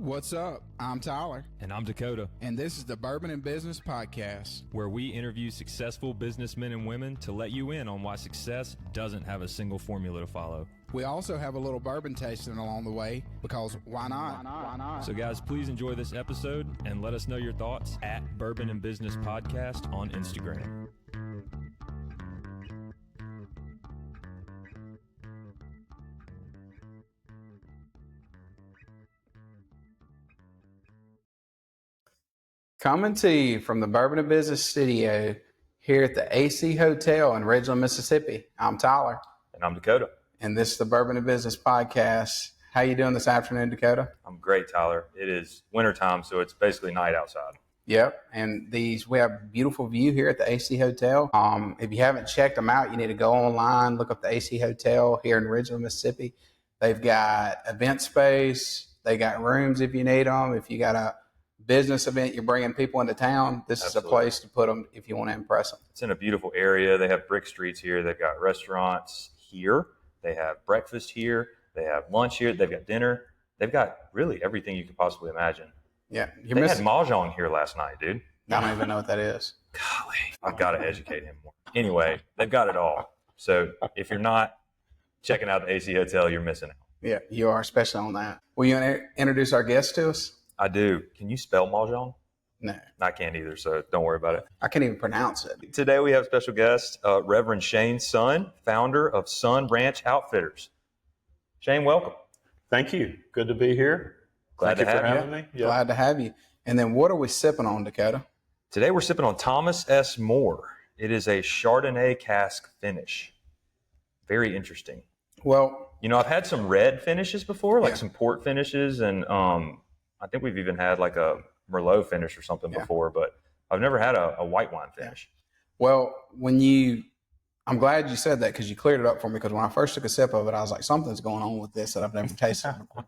What's up? I'm Tyler. And I'm Dakota. And this is the Bourbon and Business Podcast, where we interview successful businessmen and women to let you in on why success doesn't have a single formula to follow. We also have a little bourbon tasting along the way, because why not? Why not? So guys, please enjoy this episode and let us know your thoughts at Bourbon and Business Podcast on Instagram. Coming to you from the Bourbon and Business Studio here at the AC Hotel in Ridgeland, Mississippi. I'm Tyler. And I'm Dakota. And this is the Bourbon and Business Podcast. How you doing this afternoon, Dakota? I'm great, Tyler. It is wintertime, so it's basically night outside. Yep, and we have a beautiful view here at the AC Hotel. If you haven't checked them out, you need to go online, look up the AC Hotel here in Ridgeland, Mississippi. They've got event space. They got rooms if you need them. If you got a business event, you're bringing people into town, this Absolutely. is a place to put them if you want to impress them. It's in a beautiful area. They have brick streets here. They've got restaurants here. They have breakfast here. They have lunch here. They've got dinner. They've got really everything you could possibly imagine. Yeah. They had Mahjong here last night, dude. I don't even know what that is. Golly, I've got to educate him more. Anyway, they've got it all. So if you're not checking out the AC Hotel, you're missing out. Yeah, you are, especially on that. Will you introduce our guest to us? I do. Can you spell Mahjong? No. I can't either, so don't worry about it. I can't even pronounce it. Today we have special guest, Reverend Shane Sun, founder of Sunn Ranch Outfitters. Shane, welcome. Thank you. Good to be here. Glad to have you. Having me. Yeah. Glad to have you. And then what are we sipping on, Dakota? Today we're sipping on Thomas S. Moore. It is a Chardonnay cask finish. Very interesting. Well, you know, I've had some red finishes before, like some port finishes, and I think we've even had like a Merlot finish or something before, but I've never had a white wine finish. Well, I'm glad you said that because you cleared it up for me, because when I first took a sip of it, I was like, something's going on with this that I've never tasted before.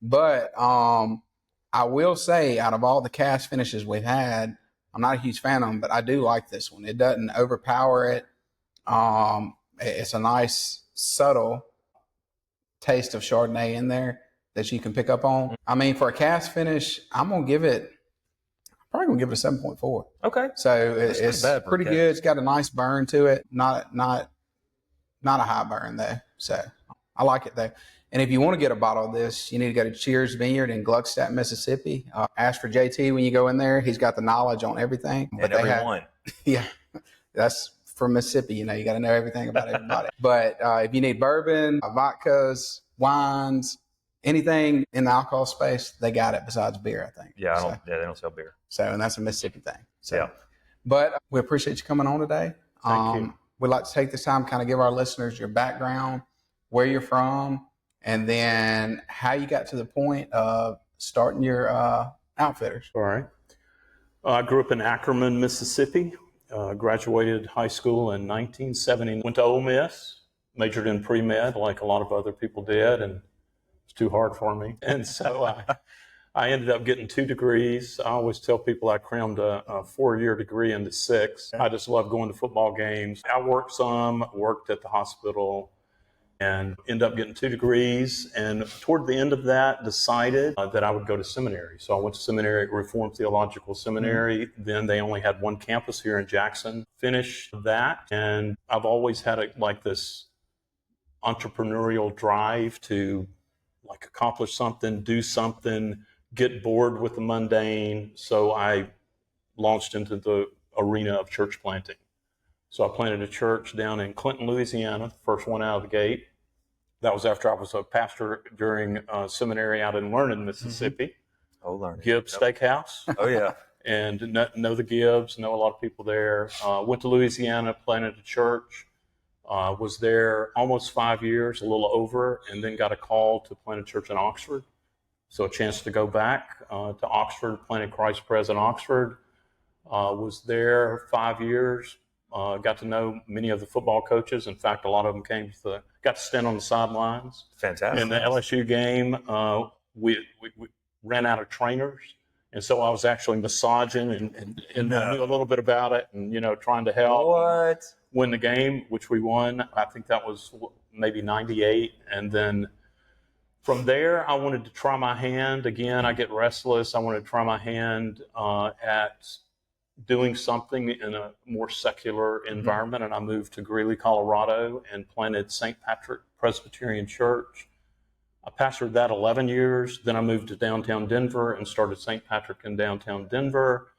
But I will say, out of all the cask finishes we've had, I'm not a huge fan of them, but I do like this one. It doesn't overpower it. It's a nice, subtle taste of Chardonnay in there that you can pick up on. I mean, for a cask finish, I'm probably going to give it a 7.4. Okay. So it's pretty good. It's got a nice burn to it. Not a high burn though. So I like it though. And if you want to get a bottle of this, you need to go to Cheers Vineyard in Gluckstadt, Mississippi. Ask for JT when you go in there. He's got the knowledge on everything. And everyone. Yeah. That's from Mississippi. You know, you got to know everything about everybody. But if you need bourbon, vodkas, wines, anything in the alcohol space, they got it besides beer, I think. Yeah, they don't sell beer. So, and that's a Mississippi thing. So, yeah. But we appreciate you coming on today. Thank you. We'd like to take this time, kind of give our listeners your background, where you're from, and then how you got to the point of starting your outfitters. All right. I grew up in Ackerman, Mississippi. Graduated high school in 1970. Went to Ole Miss, majored in pre-med like a lot of other people did, and it's too hard for me. And so I ended up getting 2 degrees. I always tell people I crammed a 4-year degree into 6. I just love going to football games. I worked at the hospital, and ended up getting 2 degrees. And toward the end of that, decided that I would go to seminary. So I went to seminary at Reformed Theological Seminary. Then they only had one campus here in Jackson. Finished that, and I've always had this entrepreneurial drive to accomplish something, do something, get bored with the mundane. So I launched into the arena of church planting. So I planted a church down in Clinton, Louisiana, the first one out of the gate. That was after I was a pastor during seminary out in Learning, Mississippi. Oh, Learning. Gibbs Steakhouse. Oh, yeah. And know the Gibbs, know a lot of people there. Went to Louisiana, planted a church. Was there almost 5 years, a little over, and then got a call to plant a church in Oxford. So a chance to go back to Oxford, planted Christ Pres in Oxford. Was there 5 years. Got to know many of the football coaches. In fact, a lot of them got to stand on the sidelines. Fantastic. In the LSU game, we ran out of trainers. And so I was actually massaging and knew a little bit about it and, trying to help win the game, which we won. I think that was maybe 98. And then From there, I wanted to try my hand. Again, I get restless. I wanted to try my hand at doing something in a more secular environment. And I moved to Greeley, Colorado, and planted St. Patrick Presbyterian Church. I pastored that 11 years. Then I moved to downtown Denver and started St. Patrick in downtown Denver.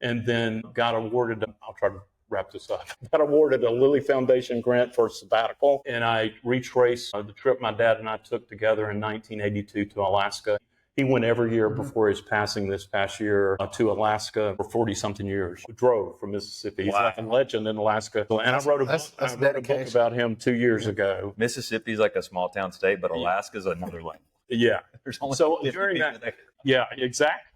And then got awarded, I'll try to wrap this up, got awarded a Lilly Foundation grant for a sabbatical. And I retraced the trip my dad and I took together in 1982 to Alaska. He went every year before his passing this past year to Alaska for 40-something years. We drove from Mississippi. He's like a legend in Alaska. And I wrote a book about him 2 years ago. Mississippi's like a small town state, but Alaska's another land. Yeah. There's only So 50 during people that, there. yeah, exactly.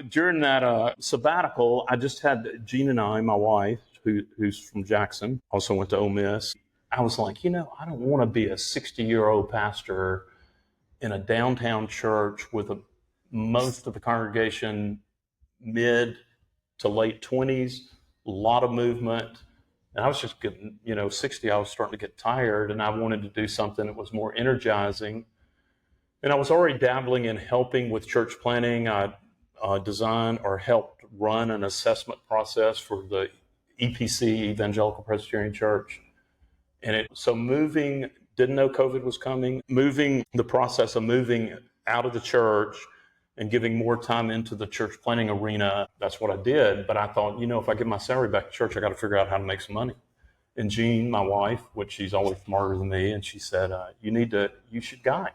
During that sabbatical, I just had Jean and I, my wife, who's from Jackson, also went to Ole Miss. I was like, I don't want to be a 60-year-old pastor in a downtown church with most of the congregation mid to late 20s, a lot of movement. And I was just getting, 60, I was starting to get tired, and I wanted to do something that was more energizing. And I was already dabbling in helping with church planning. I designed or helped run an assessment process for the EPC, Evangelical Presbyterian Church. And so moving, didn't know COVID was coming, moving the process of moving out of the church and giving more time into the church planning arena, that's what I did. But I thought, if I get my salary back to church, I got to figure out how to make some money. And Jean, my wife, which she's always smarter than me, and she said, you should guide.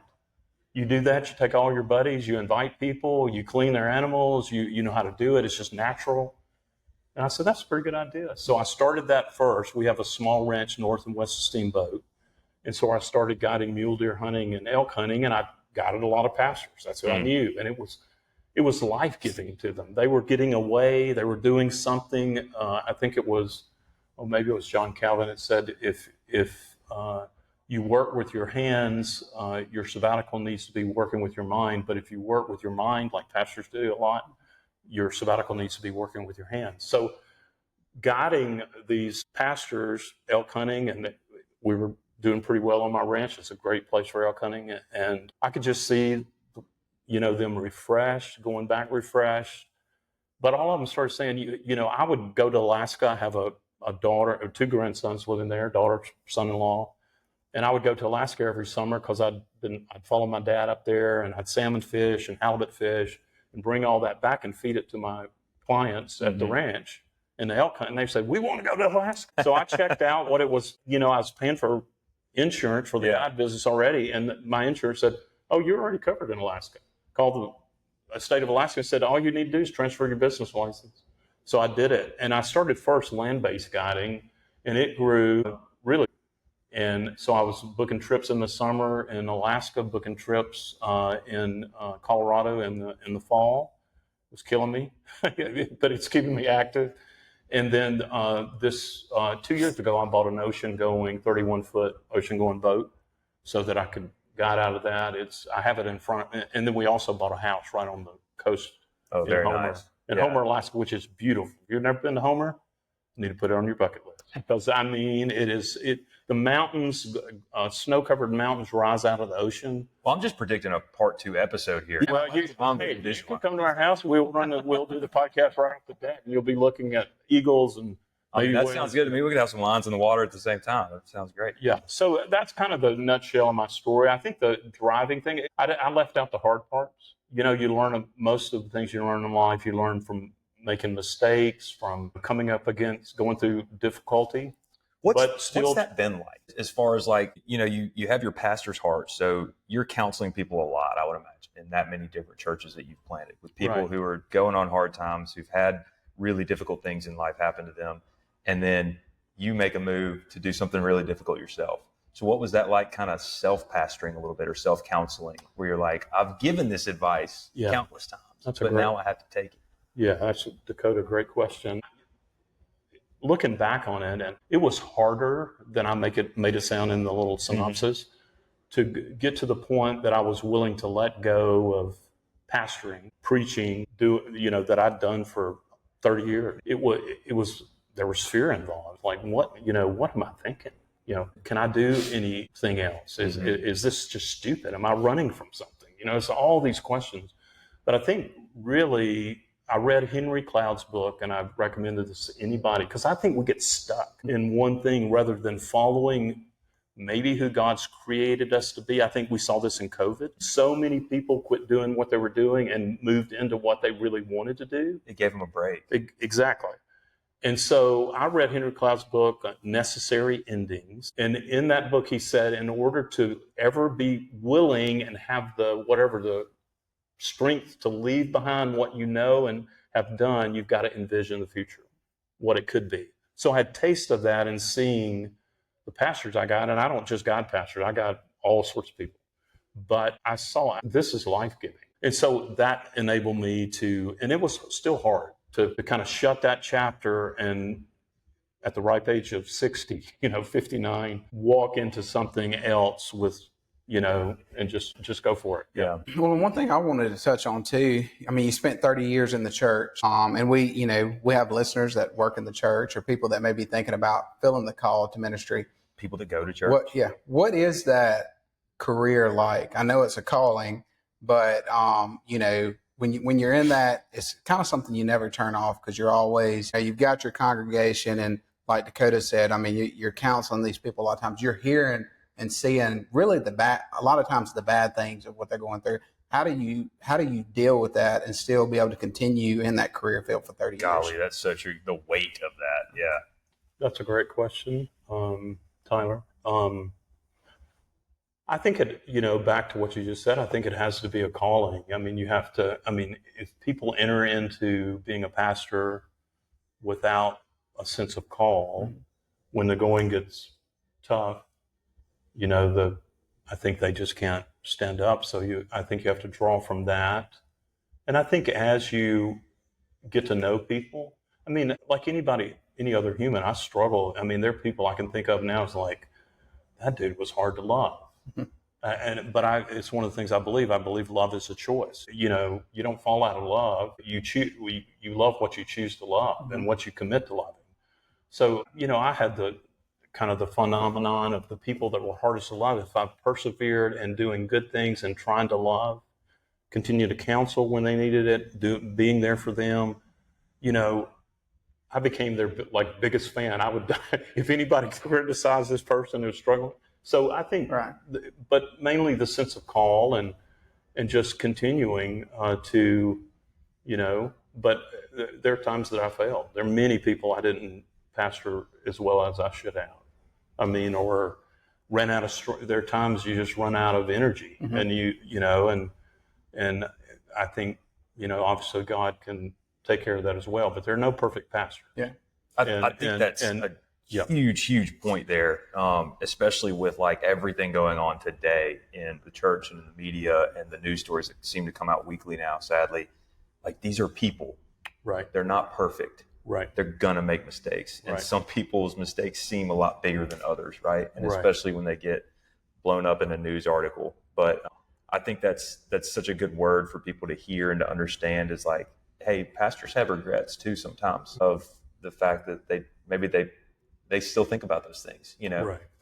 You do that, you take all your buddies, you invite people, you clean their animals, you know how to do it, it's just natural. And I said, that's a pretty good idea. So I started that first. We have a small ranch north and west of Steamboat. And so I started guiding mule deer hunting and elk hunting, and I guided a lot of pastors. That's who I knew. And it was life-giving to them. They were getting away, they were doing something. I think it was, maybe it was John Calvin that said, if you work with your hands, your sabbatical needs to be working with your mind. But if you work with your mind, like pastors do a lot, your sabbatical needs to be working with your hands. So guiding these pastors elk hunting, and we were doing pretty well on my ranch. It's a great place for elk hunting. And I could just see, them refreshed, going back refreshed. But all of them started saying, I would go to Alaska. I have a daughter, or 2 grandsons living there, daughter, son-in-law. And I would go to Alaska every summer because I'd follow my dad up there, and I'd salmon fish and halibut fish and bring all that back and feed it to my clients at the ranch and the elk hunt. And they said, we want to go to Alaska. So I checked out what it was. I was paying for insurance for the guide business already. And my insurance said, oh, you're already covered in Alaska. Called the state of Alaska and said, all you need to do is transfer your business license. So I did it. And I started first land-based guiding, and it grew really. And so I was booking trips in the summer in Alaska, booking trips in Colorado in the fall. It was killing me, but it's keeping me active. And then this 2 years ago, I bought an ocean-going, 31-foot ocean-going boat so that I could guide out of that. I have it in front. And then we also bought a house right on the coast in Very Homer, nice. in Homer, Alaska, which is beautiful. If you've never been to Homer, you need to put it on your bucket list. Because, the mountains, snow-covered mountains rise out of the ocean. Well, I'm just predicting a part 2 episode here. Well, you can come to our house. We'll do the podcast right off the bat, and you'll be looking at eagles and. That sounds good to me. We could have some lines in the water at the same time. That sounds great. Yeah. So that's kind of the nutshell of my story. I think the driving thing, I left out the hard parts. You learn most of the things you learn in life. You learn from making mistakes, from coming up against, going through difficulty. What's that been like? As far as you have your pastor's heart, so you're counseling people a lot, I would imagine, in that many different churches that you've planted with people who are going on hard times, who've had really difficult things in life happen to them. And then you make a move to do something really difficult yourself. So what was that like, kind of self-pastoring a little bit, or self-counseling, where you're like, I've given this advice countless times, now I have to take it? Yeah, that's, Dakota, great question. Looking back on it, and it was harder than I made it sound in the little synopsis, to get to the point that I was willing to let go of pastoring, preaching, that I'd done for 30 years. There was fear involved. Like, what am I thinking? can I do anything else? Is this just stupid? Am I running from something? It's all these questions. But I think really, I read Henry Cloud's book, and I've recommended this to anybody, because I think we get stuck in one thing rather than following maybe who God's created us to be. I think we saw this in COVID. So many people quit doing what they were doing and moved into what they really wanted to do. It gave them a break. Exactly. And so I read Henry Cloud's book, Necessary Endings. And in that book, he said, in order to ever be willing and have the strength to leave behind what you know and have done, you've got to envision the future, what it could be. So I had taste of that in seeing the pastors I got, and I don't just got pastors, I got all sorts of people. But I saw this is life-giving. And so that enabled me to, and it was still hard to kind of shut that chapter and at the ripe age of 60, 59, walk into something else with, and just go for it. Yeah. Well, one thing I wanted to touch on too, I mean, you spent 30 years in the church, and we have listeners that work in the church or people that may be thinking about feeling the call to ministry. People that go to church. What is that career like? I know it's a calling, but, when you're in that, it's kind of something you never turn off, because you're always, you've got your congregation, and like Dakota said, I mean, you're counseling these people a lot of times. You're hearing and seeing really a lot of times the bad things of what they're going through. How do you deal with that and still be able to continue in that career field for 30 years? Golly, that's such the weight of that. Yeah. That's a great question, Tyler. I think back to what you just said, I think it has to be a calling. I mean, if people enter into being a pastor without a sense of call, when the going gets tough, I think they just can't stand up. So I think you have to draw from that. And I think as you get to know people, I mean, like any other human, I struggle. I mean, there are people I can think of now as like, that dude was hard to love. But it's one of the things I believe. I believe love is a choice. You don't fall out of love. You love what you choose to love and what you commit to loving. So, I had the phenomenon of the people that were hardest to love. If I persevered in doing good things and trying to love, continue to counsel when they needed it, being there for them, I became their biggest fan. I would, if anybody criticized this person who's struggling. So I think, right. But mainly the sense of call and just continuing to, but there are times that I failed. There are many people I didn't pastor as well as I should have. I mean, or ran out of, there are times you just run out of energy and and I think, obviously God can take care of that as well, but there are no perfect pastors. Yeah. I think that's a huge point there, especially with everything going on today in the church and in the media and the news stories that seem to come out weekly now, sadly. These are people. Right. They're not perfect. Right. They're going to make mistakes. And some people's mistakes seem a lot bigger than others, right? And especially when they get blown up in a news article. But I think that's such a good word for people to hear and to understand is hey, pastors have regrets too sometimes of the fact that they still think about those things,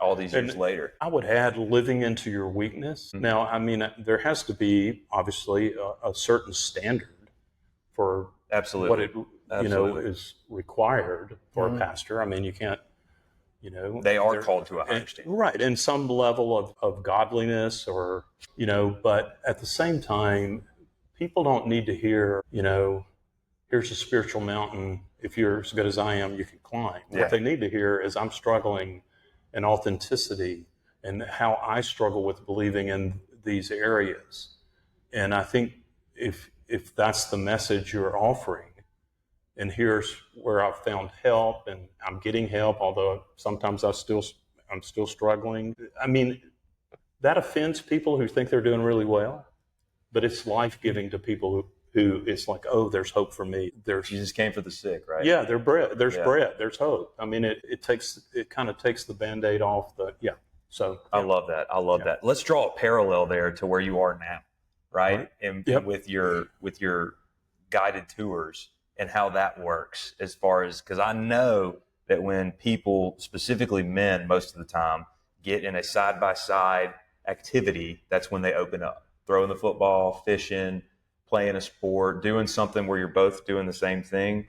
all these years later. I would add living into your weakness. Mm-hmm. Now, I mean, there has to be obviously a certain standard for what it is required for a pastor. I mean, you can't, they are called to a higher standard. Right. And some level of godliness or, but at the same time, people don't need to hear, here's a spiritual mountain. If you're as good as I am, you can climb. Yeah. What they need to hear is I'm struggling in authenticity and how I struggle with believing in these areas. And I think if that's the message you're offering, and here's where I've found help and I'm getting help, although sometimes I'm still struggling. I mean, that offends people who think they're doing really well, but it's life-giving to people who it's oh, there's hope for me. Jesus came for the sick, right? Yeah, there's bread, there's hope. I mean, it kind of takes the Band-Aid off So I love that. That. Let's draw a parallel there to where you are now, right? And with your guided tours and how that works as far as, because I know that when people, specifically men most of the time, get in a side-by-side activity, that's when they open up. Throwing the football, fishing, playing a sport, doing something where you're both doing the same thing.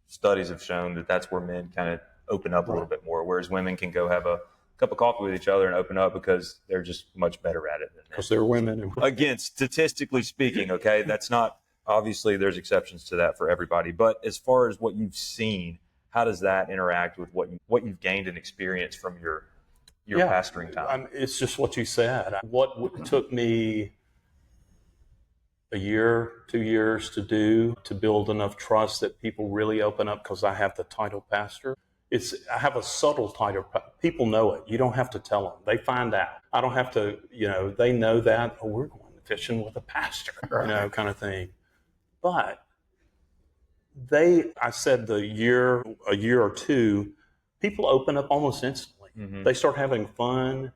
Studies have shown that that's where men kind of open up a little bit more, whereas women can go have a cup of coffee with each other and open up because they're just much better at it than men. Because they're women. Again, statistically speaking, okay, that's not, obviously there's exceptions to that for everybody, but as far as what you've seen, how does that interact with what you've gained and experienced from your pastoring time? It's just what you said. What took me a year, 2 years to do to build enough trust that people really open up, because I have the title pastor. I have a subtle title. People know it. You don't have to tell them. They find out. I don't have to, they know that, oh, we're going fishing with a pastor, kind of thing. But I said a year or two, people open up almost instantly. Mm-hmm. They start having fun.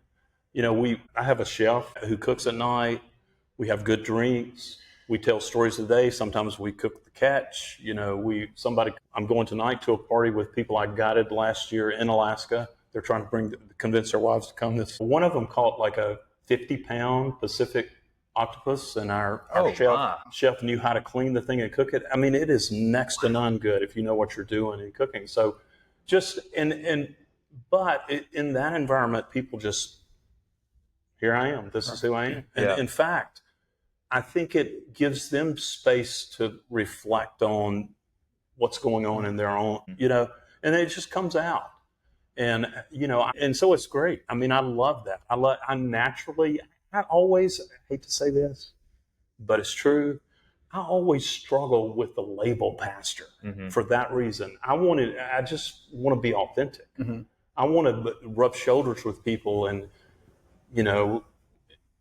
I have a chef who cooks at night. We have good drinks. We tell stories of the day. Sometimes we cook the catch. I'm going tonight to a party with people I guided last year in Alaska. They're trying to convince their wives to come. One of them caught like a 50-pound Pacific octopus, and our chef knew how to clean the thing and cook it. I mean, it is next to none good if you know what you're doing in cooking. So but in that environment, people just, here I am. This is who I am. And in fact, I think it gives them space to reflect on what's going on in their own, and it just comes out. And, and so it's great. I mean, I love that. I always, I hate to say this, but it's true. I always struggle with the label pastor for that reason. I just want to be authentic. Mm-hmm. I want to rub shoulders with people and,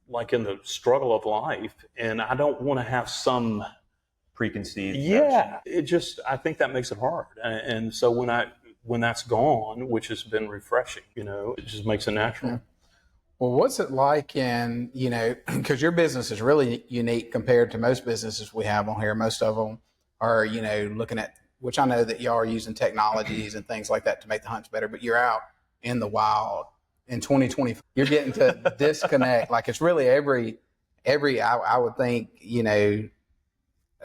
like in the struggle of life. And I don't want to have some preconceived. I think that makes it hard. And so when that's gone, which has been refreshing, it just makes it natural. Yeah. Well, what's it like because your business is really unique compared to most businesses we have on here. Most of them are, looking at, which I know that y'all are using technologies and things like that to make the hunts better, but you're out in the wild in 2020. You're getting to disconnect. Like it's really every, I would think,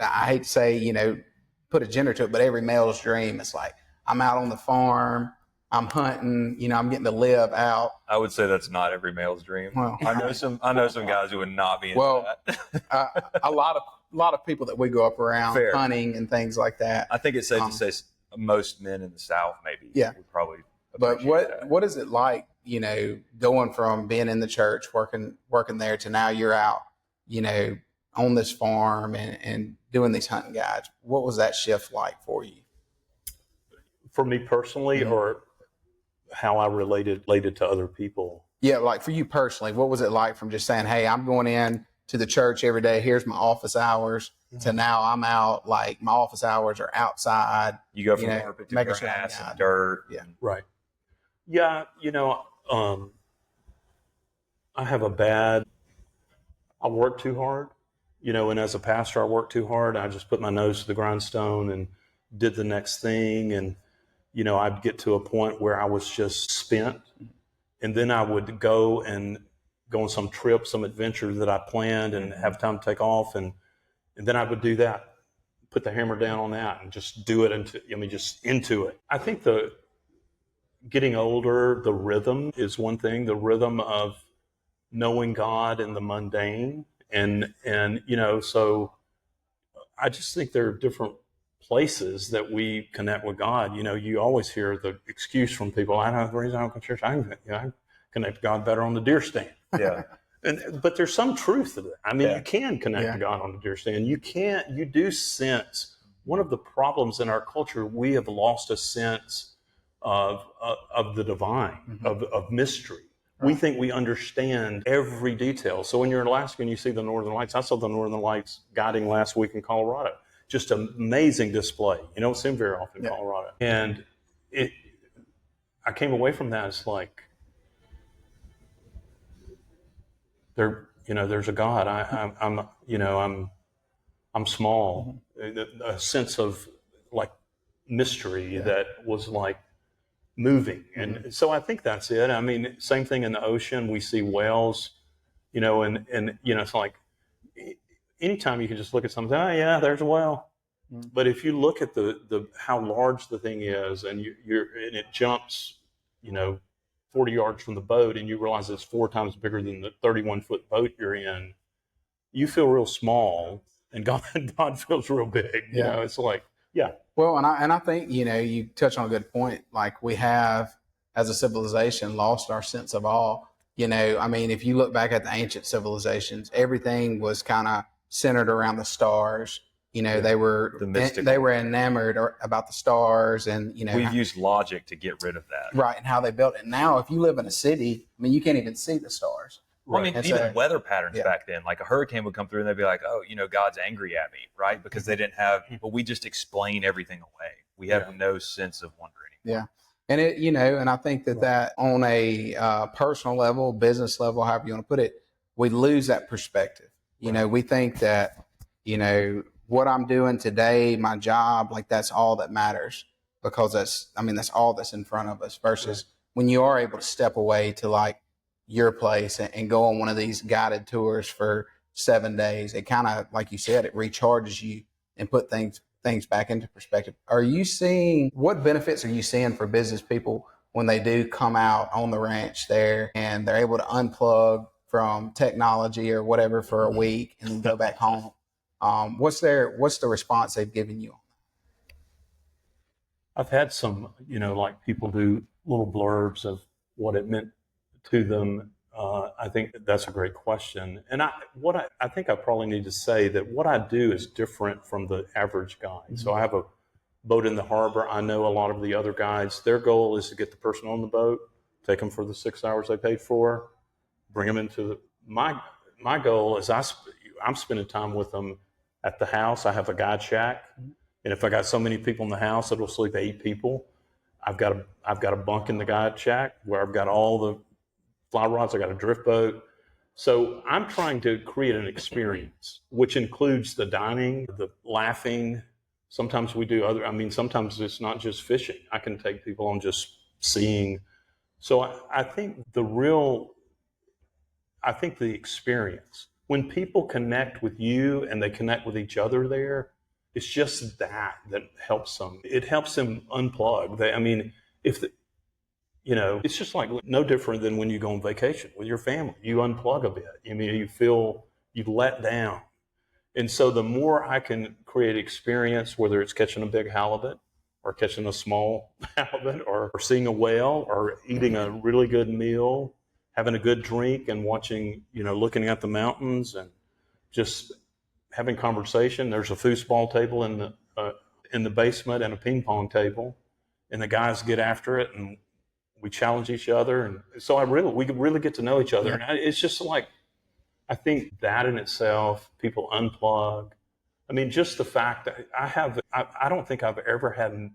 I hate to say, put a gender to it, but every male's dream. It's like, I'm out on the farm. I'm hunting, I'm getting to live out. I would say that's not every male's dream. Well, I know some guys who would not be into that. A lot of people that we go up around hunting and things like that. I think it's safe to say most men in the South maybe would probably. But what is it like, going from being in the church, working there to now you're out, on this farm and doing these hunting guides? What was that shift like for you? For me personally, or how I related to other people? Yeah, like for you personally, what was it like from just saying, hey, I'm going in to the church every day, here's my office hours, to now I'm out, like my office hours are outside. You go from carpet to grass and dirt. Yeah. Right. Yeah, I have I work too hard, and as a pastor, I work too hard. I just put my nose to the grindstone and did the next thing. And I'd get to a point where I was just spent, and then I would go on some trip, some adventure that I planned and have time to take off. And then I would do that, put the hammer down on that and just do it just into it. I think getting older, the rhythm is one thing, the rhythm of knowing God in the mundane. And so I just think there are different places that we connect with God. You always hear the excuse from people, I don't know the reason I don't go to church. I can connect to God better on the deer stand. Yeah. But there's some truth to that. I mean, you can connect to God on the deer stand. You do sense, one of the problems in our culture, we have lost a sense of the divine, of mystery. Right. We think we understand every detail. So when you're in Alaska and you see the Northern Lights, I saw the Northern Lights guiding last week in Colorado. Just an amazing display. You don't see them very often in Colorado. And I came away from that. It's like, there's a God. I'm small. A sense of like mystery that was like, moving. And so I think that's it. I mean, same thing in the ocean. We see whales, you know, and you know, it's like anytime you can just look at something, oh yeah, there's a whale. But if you look at the how large the thing is, and and it jumps, you know, 40 yards from the boat, and you realize it's 4 times bigger than the 31-foot boat you're in, you feel real small, and God feels real big. You know, it's like, yeah. Well, and I think, you know, you touch on a good point. Like, we have, as a civilization, lost our sense of awe. You know, I mean, if you look back at the ancient civilizations, everything was kind of centered around the stars. You know, they were enamored about the stars, and, you know, we've used logic to get rid of that. Right, and how they built it. Now, if you live in a city, I mean, you can't even see the stars. Well, I mean, even weather patterns back then, like a hurricane would come through and they'd be like, oh, you know, God's angry at me, right? Because they didn't have, but we just explain everything away. We have no sense of wonder anymore. Yeah. And it, you know, and I think that on a personal level, business level, however you want to put it, we lose that perspective. You know, we think that, you know, what I'm doing today, my job, like, that's all that matters, because that's all that's in front of us, versus when you are able to step away to, like, your place and go on one of these guided tours for 7 days, it kind of, like you said, it recharges you and put things back into perspective. What benefits are you seeing for business people when they do come out on the ranch there and they're able to unplug from technology or whatever for a week and then go back home? What's the response they've given you? I've had some, you know, like, people do little blurbs of what it meant to them. I think that's a great question. And I think I probably need to say that what I do is different from the average guide. Mm-hmm. So I have a boat in the harbor. I know a lot of the other guides, their goal is to get the person on the boat, take them for the 6 hours they paid for, bring them into my goal is I'm spending time with them at the house. I have a guide shack. Mm-hmm. And if I got so many people in the house, it'll sleep 8 people. I've got a bunk in the guide shack where I've got all the fly rods. I got a drift boat. So I'm trying to create an experience, which includes the dining, the laughing. Sometimes we do sometimes it's not just fishing. I can take people on just seeing. So I think the experience, when people connect with you and they connect with each other there, it's just that helps them. It helps them unplug. It's just like no different than when you go on vacation with your family. You unplug a bit. I mean, you feel you let down. And so the more I can create experience, whether it's catching a big halibut or catching a small halibut or seeing a whale or eating a really good meal, having a good drink and watching, looking at the mountains and just having conversation. There's a foosball table in the basement and a ping pong table, and the guys get after it and we challenge each other. And so we really get to know each other. Yeah. And it's just like, I think that in itself, people unplug. I mean, just the fact that I don't think I've ever had,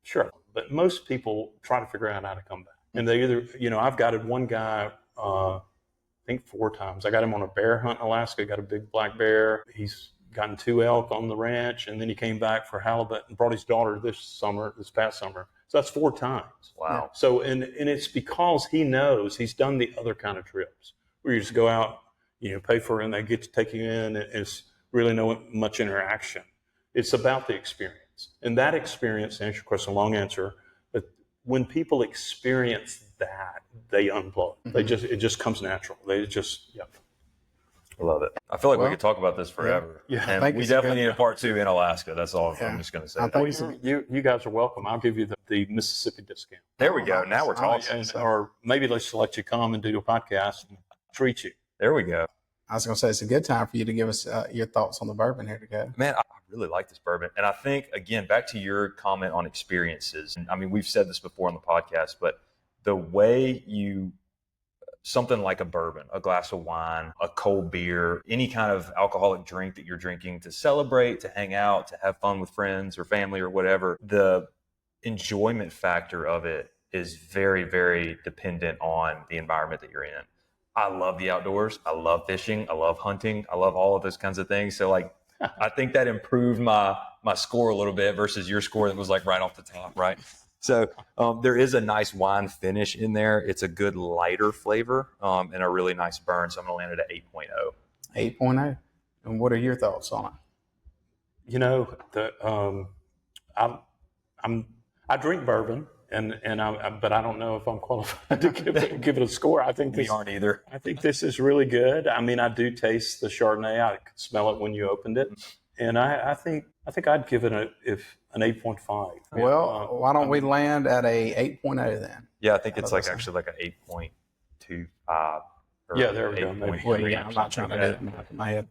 sure, but most people try to figure out how to come back. And they either, I've got one guy, I think 4 times. I got him on a bear hunt in Alaska, got a big black bear. He's gotten 2 elk on the ranch, and then he came back for halibut and brought his daughter this past summer. So that's 4 times. Wow. So, and it's because he knows he's done the other kind of trips where you just go out, pay for it and they get to take you in, and it's really no much interaction. It's about the experience. And that experience, to answer your question, long answer, but when people experience that, they unplug. Mm-hmm. It just comes natural. They just, yeah. I love it. I feel like we could talk about this forever. Yeah. And we definitely need a part 2 in Alaska. That's all I'm just going to say. You guys are welcome. I'll give you the Mississippi discount. There we go. Now we're talking. Or maybe let's let you come and do a podcast and treat you. There we go. I was going to say, it's a good time for you to give us your thoughts on the bourbon here, Dakota. Man, I really like this bourbon. And I think, again, back to your comment on experiences. I mean, we've said this before on the podcast, but the way something like a bourbon, a glass of wine, a cold beer, any kind of alcoholic drink that you're drinking to celebrate, to hang out, to have fun with friends or family or whatever, the enjoyment factor of it is very, very dependent on the environment that you're in. I love the outdoors. I love fishing. I love hunting. I love all of those kinds of things. So I think that improved my score a little bit versus your score that was like right off the top, right? So there is a nice wine finish in there. It's a good lighter flavor and a really nice burn. So I'm going to land it at 8.0. 8.0. And what are your thoughts on it? You know, I drink bourbon, but I don't know if I'm qualified to give it a score. I think we aren't either. I think this is really good. I mean, I do taste the Chardonnay. I could smell it when you opened it, and I think I'd give it an 8.5. Well, why don't we land at a 8.0 then? Yeah, I think it's actually like an 8.25. Yeah, there we go. Well, yeah, I'm not trying to do it in my head.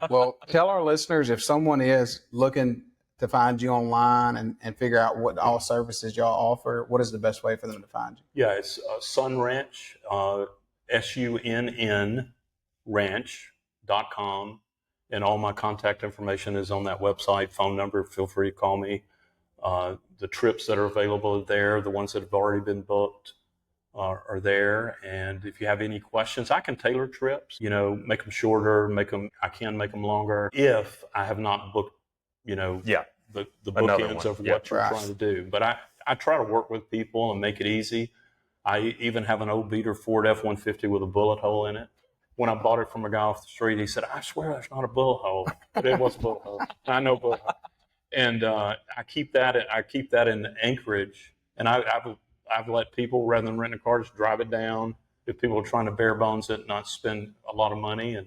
Well, tell our listeners, if someone is looking to find you online and figure out what all services y'all offer, what is the best way for them to find you? Yeah, it's Sunn Ranch, SUNN ranch.com. And all my contact information is on that website. Phone number, feel free to call me. The trips that are available are there. The ones that have already been booked are there. And if you have any questions, I can tailor trips, make them shorter, I can make them longer if I have not booked, the bookends of what you're trying to do. But I try to work with people and make it easy. I even have an old beater Ford F-150 with a bullet hole in it. When I bought it from a guy off the street, he said, "I swear that's not a bullet hole," but it was a bullet hole. I know bullet hole. And I keep that in Anchorage, and I've let people, rather than renting a car, just drive it down. If people are trying to bare bones it, not spend a lot of money,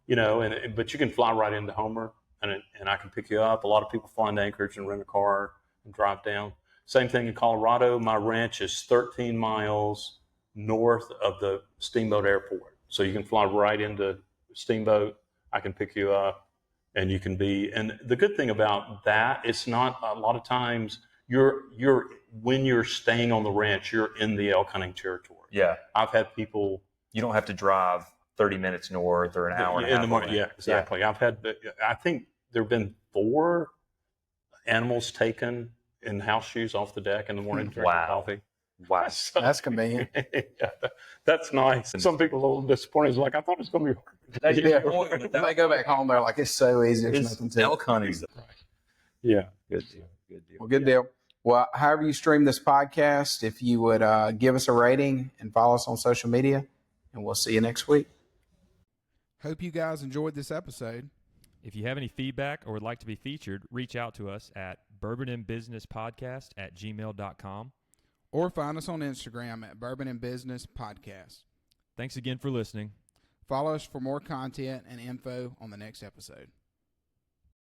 but you can fly right into Homer, and I can pick you up. A lot of people fly into Anchorage and rent a car and drive down. Same thing in Colorado. My ranch is 13 miles north of the Steamboat Airport. So you can fly right into Steamboat. I can pick you up, and you can be. And the good thing about that, it's not a lot of times when you're staying on the ranch, you're in the elk hunting territory. Yeah, I've had people. You don't have to drive 30 minutes north or an hour and a half. In the morning. Yeah, exactly. Yeah. I think there have been 4 animals taken in house shoes off the deck in the morning drinking coffee. Wow. So, that's convenient. Yeah, that's nice. Some people are a little disappointed. It's like, I thought it was going to be hard. When they go back home, they're like, it's so easy. There's nothing to it. Elk hunting. Yeah. Good deal. Well, good deal. Well, however you stream this podcast, if you would give us a rating and follow us on social media, and we'll see you next week. Hope you guys enjoyed this episode. If you have any feedback or would like to be featured, reach out to us at bourbonandbusinesspodcast@gmail.com. Or find us on Instagram at Bourbon and Business Podcast. Thanks again for listening. Follow us for more content and info on the next episode.